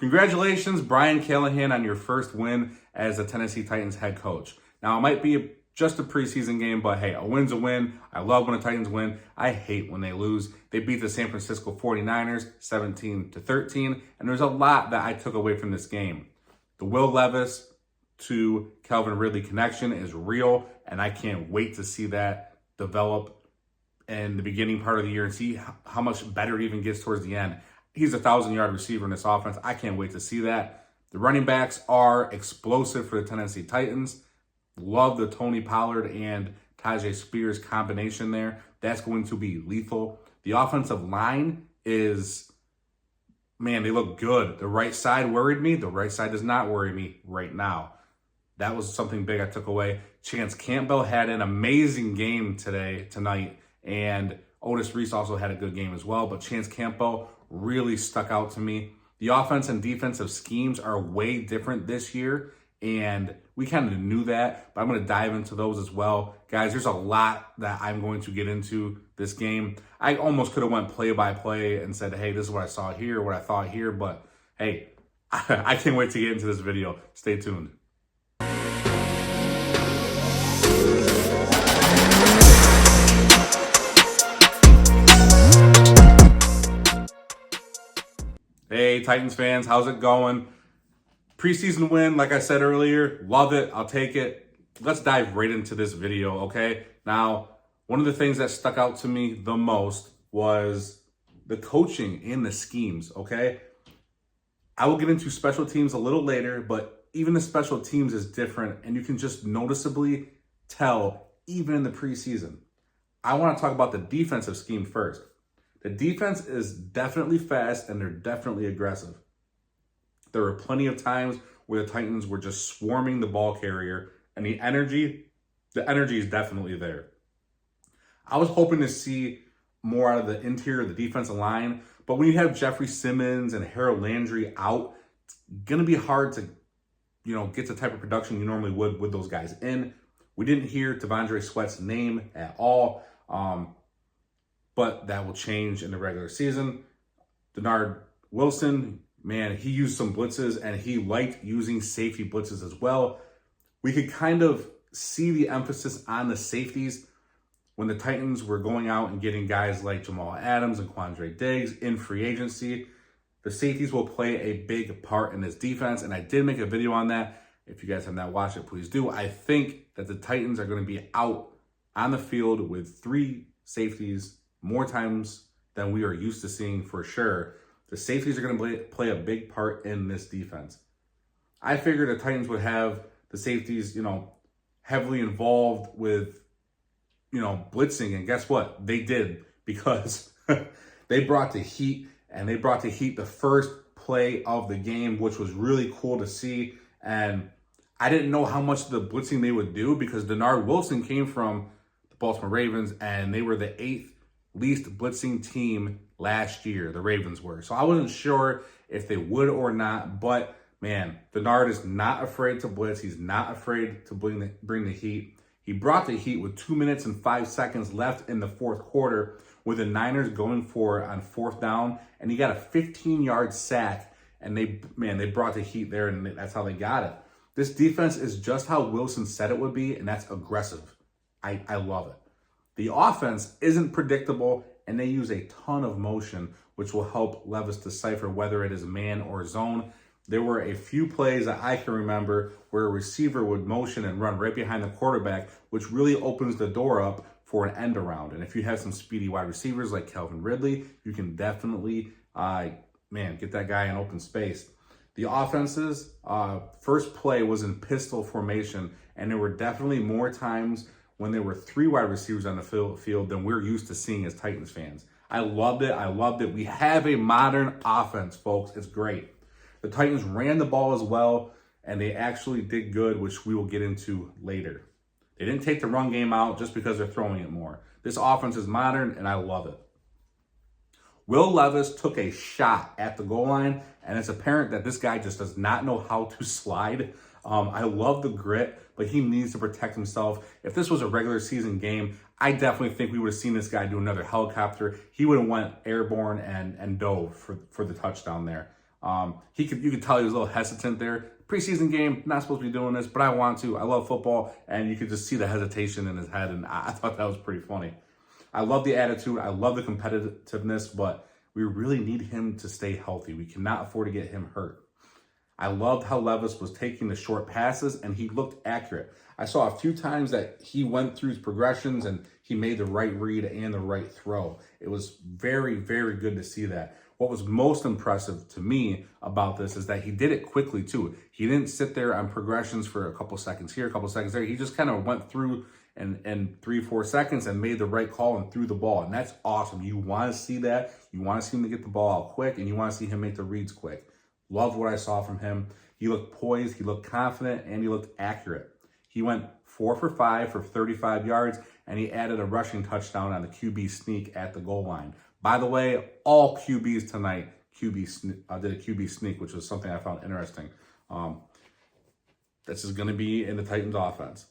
Congratulations, Brian Callahan, on your first win as the Tennessee Titans head coach. Now, it might be just a preseason game, but hey, a win's a win. I love when the Titans win. I hate when they lose. They beat the San Francisco 49ers 17-13, and there's a lot that I took away from this game. The Will Levis to Calvin Ridley connection is real, and I can't wait to see that develop in the beginning part of the year and see how much better it even gets towards the end. He's a 1,000-yard receiver in this offense. I can't wait to see that. The running backs are explosive for the Tennessee Titans. Love the Tony Pollard and Tajay Spears combination there. That's going to be lethal. The offensive line is, man, they look good. The right side worried me. The right side does not worry me right now. That was something big I took away. Chance Campbell had an amazing game tonight, and Otis Reese also had a good game as well, but Chance Campbell really stuck out to me. The offense and defensive schemes are way different this year, and we kind of knew that, but I'm going to dive into those as well. Guys, there's a lot that I'm going to get into this game. I almost could have went play-by-play and said, hey, this is what I saw here, what I thought here, but hey, I can't wait to get into this video. Stay tuned. Hey, Titans fans, how's it going? Preseason win, like I said earlier, love it. I'll take it. Let's dive right into this video, okay? Now, one of the things that stuck out to me the most was the coaching and the schemes, okay? I will get into special teams a little later, but even the special teams is different, and you can just noticeably tell even in the preseason. I want to talk about the defensive scheme first. The defense is definitely fast, and they're definitely aggressive. There were plenty of times where the Titans were just swarming the ball carrier, and the energy is definitely there. I was hoping to see more out of the interior of the defensive line, but when you have Jeffrey Simmons and Harold Landry out, it's going to be hard to, get the type of production you normally would with those guys in. We didn't hear T'Vondre Sweat's name at all. But that will change in the regular season. Denard Wilson, man, he used some blitzes, and he liked using safety blitzes as well. We could kind of see the emphasis on the safeties when the Titans were going out and getting guys like Jamal Adams and Quandre Diggs in free agency. The safeties will play a big part in this defense, and I did make a video on that. If you guys have not watched it, please do. I think that the Titans are going to be out on the field with 3 safeties more times than we are used to seeing for sure. The safeties are going to play a big part in this defense. I figured the Titans would have the safeties, heavily involved with, blitzing. And guess what? They did, because they brought the heat, and they brought the heat the first play of the game, which was really cool to see. And I didn't know how much the blitzing they would do, because Denard Wilson came from the Baltimore Ravens, and they were the 8th least blitzing team last year, the Ravens were. So I wasn't sure if they would or not, but man, Denard is not afraid to blitz. He's not afraid to bring the heat. He brought the heat with 2 minutes and 5 seconds left in the fourth quarter, with the Niners going for it on 4th down, and he got a 15-yard sack, and they brought the heat there, and that's how they got it. This defense is just how Wilson said it would be, and that's aggressive. I love it. The offense isn't predictable, and they use a ton of motion, which will help Levis decipher whether it is man or zone. There were a few plays that I can remember where a receiver would motion and run right behind the quarterback, which really opens the door up for an end around. And if you have some speedy wide receivers like Calvin Ridley, you can definitely, get that guy in open space. The offense's first play was in pistol formation, and there were definitely more times when there were 3 wide receivers on the field than we're used to seeing as Titans fans. I loved it. We have a modern offense, folks. It's great. The Titans ran the ball as well, and they actually did good, which we will get into later. They didn't take the run game out just because they're throwing it more. This offense is modern, and I love it. Will Levis took a shot at the goal line, and it's apparent that this guy just does not know how to slide. I love the grit, but he needs to protect himself. If this was a regular season game, I definitely think we would have seen this guy do another helicopter. He would have went airborne and dove for the touchdown there. You could tell he was a little hesitant there. Preseason game, not supposed to be doing this, but I want to. I love football, and you could just see the hesitation in his head, and I thought that was pretty funny. I love the attitude. I love the competitiveness, but we really need him to stay healthy. We cannot afford to get him hurt. I loved how Levis was taking the short passes, and he looked accurate. I saw a few times that he went through his progressions, and he made the right read and the right throw. It was very, very good to see that. What was most impressive to me about this is that he did it quickly too. He didn't sit there on progressions for a couple seconds here, a couple seconds there. He just kind of went through in 3-4 seconds and made the right call and threw the ball. And that's awesome. You want to see that. You want to see him to get the ball out quick, and you want to see him make the reads quick. Love what I saw from him. He looked poised, he looked confident, and he looked accurate. He went 4 for 5 for 35 yards, and he added a rushing touchdown on the QB sneak at the goal line. By the way, all QBs tonight did a QB sneak, which was something I found interesting. This is going to be in the Titans offense.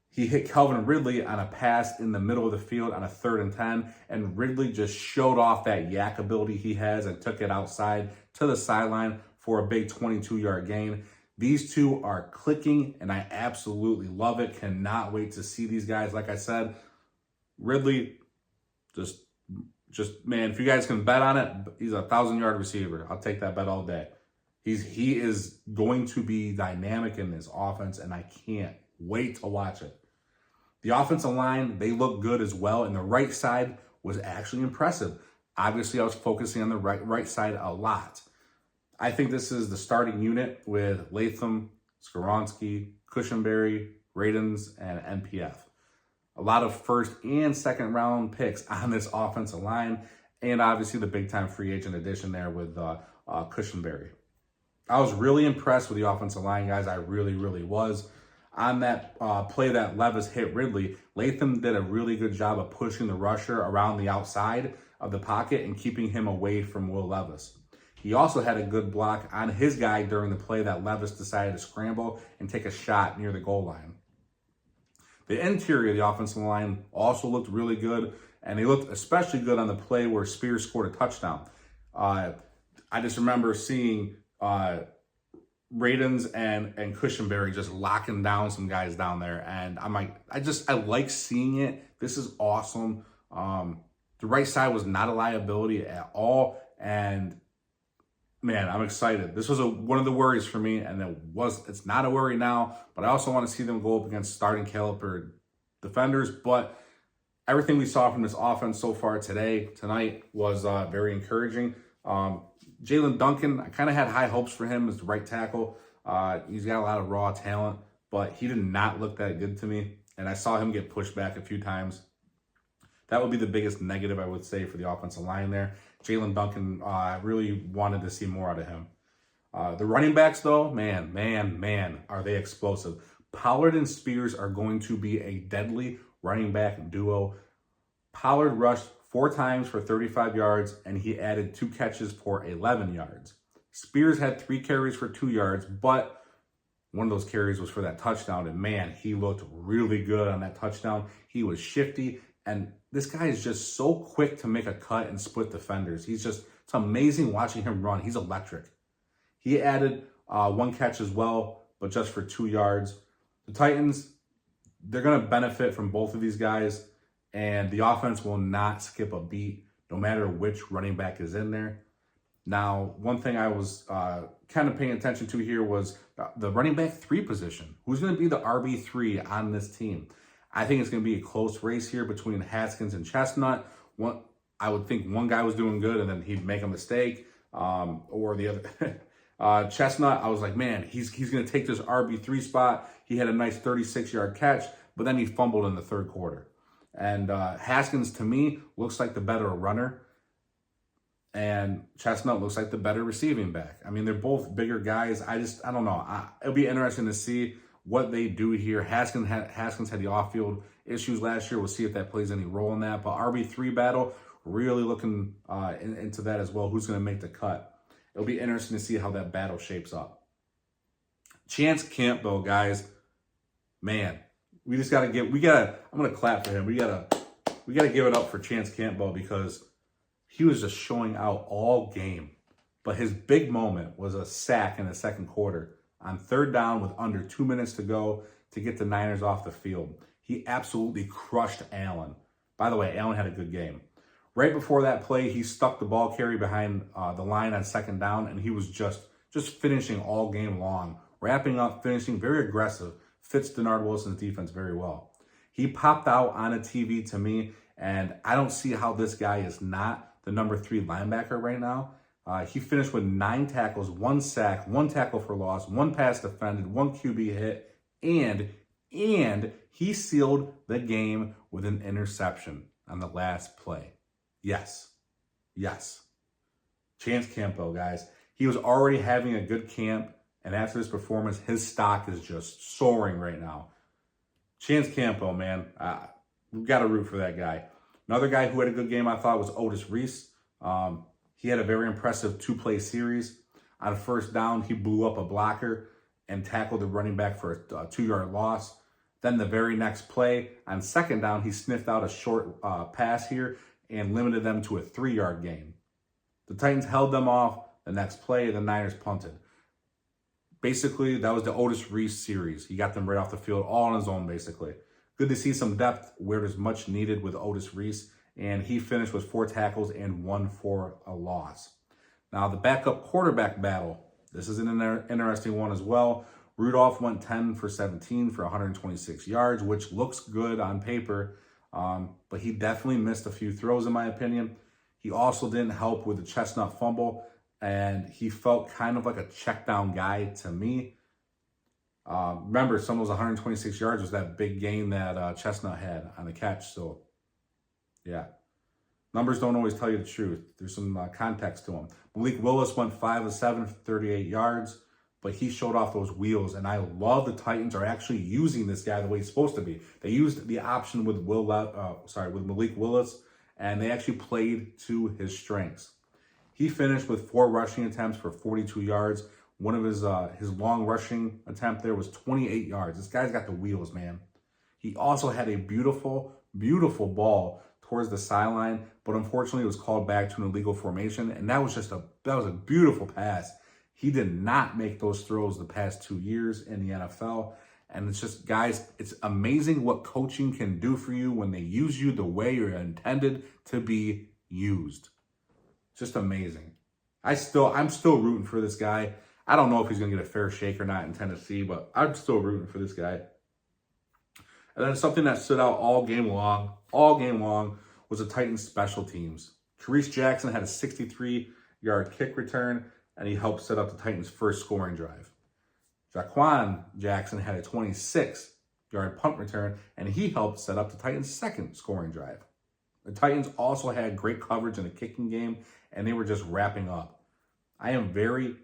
He hit Calvin Ridley on a pass in the middle of the field on a 3rd and 10, and Ridley just showed off that yak ability he has and took it outside to the sideline for a big 22-yard gain. These two are clicking, and I absolutely love it. Cannot wait to see these guys. Like I said, Ridley, just man, if you guys can bet on it, he's a 1,000-yard receiver. I'll take that bet all day. He is going to be dynamic in this offense, and I can't wait to watch it. The offensive line, they look good as well, and the right side was actually impressive. Obviously, I was focusing on the right side a lot. I think this is the starting unit with Latham, Skoronski, Cushenberry, Radens, and NPF. A lot of first and second round picks on this offensive line, and obviously the big time free agent addition there with Cushenberry. I was really impressed with the offensive line, guys. I really, really was. On that play that Levis hit Ridley, Latham did a really good job of pushing the rusher around the outside of the pocket and keeping him away from Will Levis. He also had a good block on his guy during the play that Levis decided to scramble and take a shot near the goal line. The interior of the offensive line also looked really good, and they looked especially good on the play where Spears scored a touchdown. I just remember seeing Radens and Cushenberry just locking down some guys down there, and I'm like, I like seeing it. This is awesome. The right side was not a liability at all, and man, I'm excited. This was one of the worries for me, and it's not a worry now, but I also want to see them go up against starting caliber defenders. But everything we saw from this offense so far tonight was very encouraging. Jalen Duncan, I kind of had high hopes for him as the right tackle. He's got a lot of raw talent, but he did not look that good to me, and I saw him get pushed back a few times. That would be the biggest negative, I would say, for the offensive line there. Jalen Duncan, I really wanted to see more out of him. The running backs, though, man, are they explosive. Pollard and Spears are going to be a deadly running back duo. Pollard rushed 4 times for 35 yards, and he added 2 catches for 11 yards. Spears had 3 carries for 2 yards, but one of those carries was for that touchdown, and man, he looked really good on that touchdown. He was shifty, and this guy is just so quick to make a cut and split defenders. It's amazing watching him run. He's electric. He added 1 catch as well, but just for 2 yards. The Titans, they're going to benefit from both of these guys, and the offense will not skip a beat no matter which running back is in there. Now, one thing I was kind of paying attention to here was the running back 3 position. Who's going to be the RB3 on this team? I think it's going to be a close race here between Haskins and Chestnut. I would think one guy was doing good and then he'd make a mistake, or the other. Chestnut, I was like, man, he's going to take this RB3 spot. He had a nice 36-yard catch, but then he fumbled in the 3rd quarter. And Haskins, to me, looks like the better runner. And Chestnut looks like the better receiving back. I mean, they're both bigger guys. I don't know. It'll be interesting to see what they do here. Haskins had the off-field issues last year. We'll see if that plays any role in that. But RB3 battle, really looking into that as well. Who's going to make the cut? It'll be interesting to see how that battle shapes up. Chance Campbell, guys, man, I'm going to clap for him. We got to give it up for Chance Campbell because he was just showing out all game. But his big moment was a sack in the second quarter on third down with under 2 minutes to go to get the Niners off the field. He absolutely crushed Allen. By the way, Allen had a good game. Right before that play, he stuck the ball carrier behind the line on second down, and he was just finishing all game long, wrapping up, finishing, very aggressive. Fits Denard Wilson's defense very well. He popped out on a TV to me, and I don't see how this guy is not the number 3 linebacker right now. He finished with 9 tackles, 1 sack, 1 tackle for loss, 1 pass defended, 1 QB hit, and he sealed the game with an interception on the last play. Yes. Chance Campbell, guys. He was already having a good camp, and after this performance, his stock is just soaring right now. Chance Campbell, man, we've got to root for that guy. Another guy who had a good game, I thought, was Otis Reese. He had a very impressive 2-play series. On first down, he blew up a blocker and tackled the running back for a 2-yard loss. Then the very next play, on second down, he sniffed out a short pass here and limited them to a 3-yard gain. The Titans held them off. The next play, the Niners punted. Basically, that was the Otis Reese series. He got them right off the field, all on his own, basically. Good to see some depth where there's much needed with Otis Reese. And he finished with 4 tackles and 1 for a loss. Now, the backup quarterback battle. This is an interesting one as well. Rudolph went 10 for 17 for 126 yards, which looks good on paper. But he definitely missed a few throws, in my opinion. He also didn't help with the Chestnut fumble. And he felt kind of like a check down guy to me. Remember, some of those 126 yards was that big gain that Chestnut had on the catch. So, yeah. Numbers don't always tell you the truth. There's some context to them. Malik Willis went 5 of 7 for 38 yards, but he showed off those wheels. And I love the Titans are actually using this guy the way he's supposed to be. They used the option with with Malik Willis, and they actually played to his strengths. He finished with 4 rushing attempts for 42 yards. One of his long rushing attempt there was 28 yards. This guy's got the wheels, man. He also had a beautiful ball towards the sideline, but unfortunately it was called back to an illegal formation, and that was a beautiful pass. He did not make those throws the past 2 years in the NFL, and it's just, guys, it's amazing what coaching can do for you when they use you the way you're intended to be used. Just amazing. I'm still rooting for this guy. I don't know if he's going to get a fair shake or not in Tennessee, but I'm still rooting for this guy. And then something that stood out all game long, was the Titans special teams. Therese Jackson had a 63-yard kick return, and he helped set up the Titans' first scoring drive. Jaquan Jackson had a 26-yard punt return, and he helped set up the Titans' second scoring drive. The Titans also had great coverage in the kicking game, and they were just wrapping up. I am very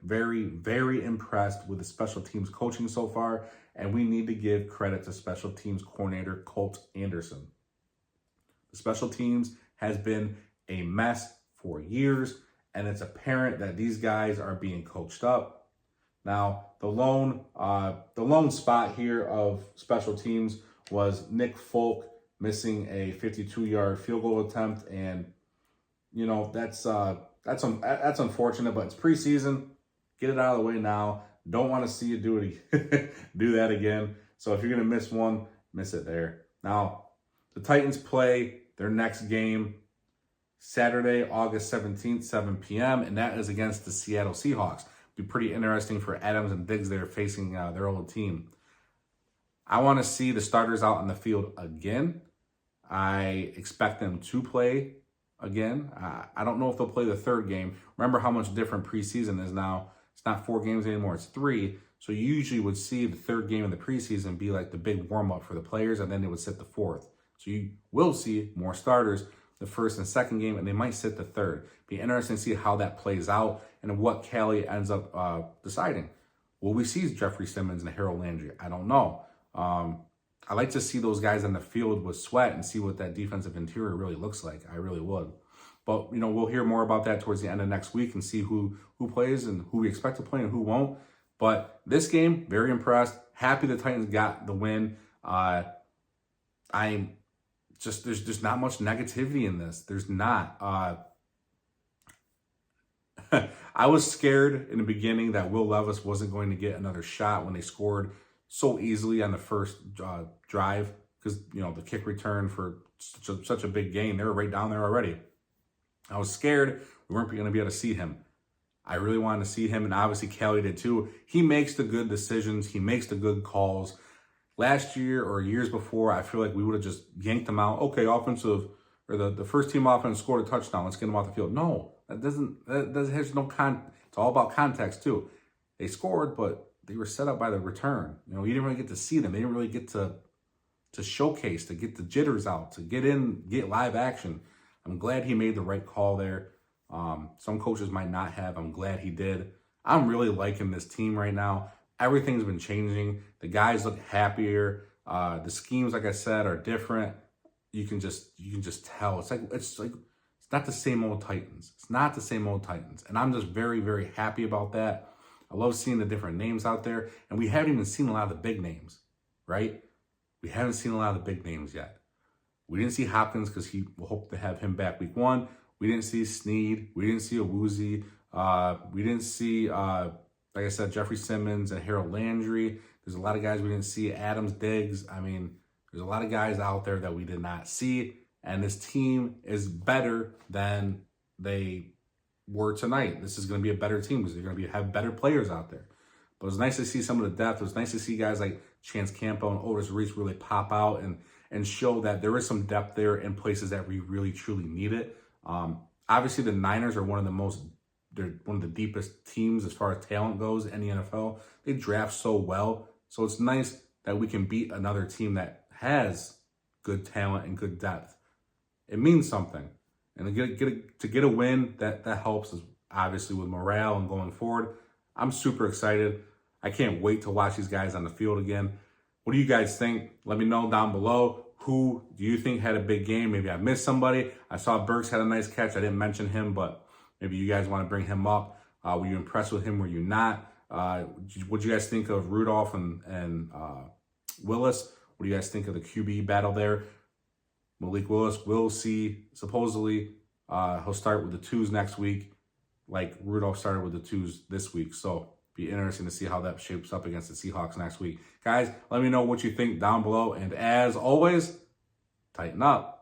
impressed with the special teams coaching so far, and we need to give credit to special teams coordinator Colt Anderson. The special teams has been a mess for years, and it's apparent that these guys are being coached up. Now, the lone spot here of special teams was Nick Folk missing a 52-yard field goal attempt, and you know that's unfortunate, but it's preseason. Get it out of the way now. Don't want to see you do that again. So if you're gonna miss one, miss it there. Now, the Titans play their next game Saturday, August 17th, 7 p.m., and that is against the Seattle Seahawks. Be pretty interesting for Adams and Diggs there facing their old team. I want to see the starters out on the field again. I expect them to play again. I don't know if they'll play the third game. Remember how much different preseason is now. It's not 4 games anymore, it's 3. So you usually would see the third game of the preseason be like the big warm-up for the players, and then they would sit the fourth. So you will see more starters the first and second game, and they might sit the third. Be interesting to see how that plays out and what Callie ends up deciding. Will we see Jeffrey Simmons and Harold Landry? I don't know. I like to see those guys on the field with sweat and see what that defensive interior really looks like. I really would. But, you know, we'll hear more about that towards the end of next week and see who plays and who we expect to play and who won't. But this game, very impressed. Happy the Titans got the win. There's not much negativity in this. There's not. I was scared in the beginning that Will Levis wasn't going to get another shot when they scored so easily on the first drive, because, you know, the kick return for such a big game, they were right down there already. I was scared we weren't going to be able to see him. I really wanted to see him, and obviously Kelly did too. He makes the good decisions. He makes the good calls. Last year or years before, I feel like we would have just yanked him out. Okay, offensive, or the first team offense scored a touchdown. Let's get him off the field. No, that has no it's all about context too. They scored, but they were set up by the return. You know, you didn't really get to see them. They didn't really get to showcase, to get the jitters out, to get live action. I'm glad he made the right call there. Some coaches might not have. I'm glad he did. I'm really liking this team right now. Everything's been changing. The guys look happier. The schemes, like I said, are different. You can just tell. It's not the same old Titans. It's not the same old Titans. And I'm just very, very happy about that. I love seeing the different names out there. And we haven't even seen a lot of the big names, right? We haven't seen a lot of the big names yet. We didn't see Hopkins because we'll hope to have him back week 1. We didn't see Snead. We didn't see Awuzie. We didn't see, like I said, Jeffrey Simmons and Harold Landry. There's a lot of guys we didn't see. Adams, Diggs. I mean, there's a lot of guys out there that we did not see. And this team is better than they were tonight. This is going to be a better team because they're going to have better players out there. But it was nice to see some of the depth. It was nice to see guys like Chance Campo and Otis Reese really pop out and show that there is some depth there in places that we really, truly need it. Obviously, the Niners are they're one of the deepest teams as far as talent goes in the NFL. They draft so well. So it's nice that we can beat another team that has good talent and good depth. It means something. And to get a win, that helps us, obviously, with morale and going forward. I'm super excited. I can't wait to watch these guys on the field again. What do you guys think? Let me know down below. Who do you think had a big game? Maybe I missed somebody. I saw Burks had a nice catch. I didn't mention him, but maybe you guys want to bring him up. Were you impressed with him? Were you not? What do you guys think of Rudolph and Willis? What do you guys think of the QB battle there? Malik Willis will see, supposedly, he'll start with the 2s next week, like Rudolph started with the 2s this week. So be interesting to see how that shapes up against the Seahawks next week. Guys, let me know what you think down below. And as always, tighten up.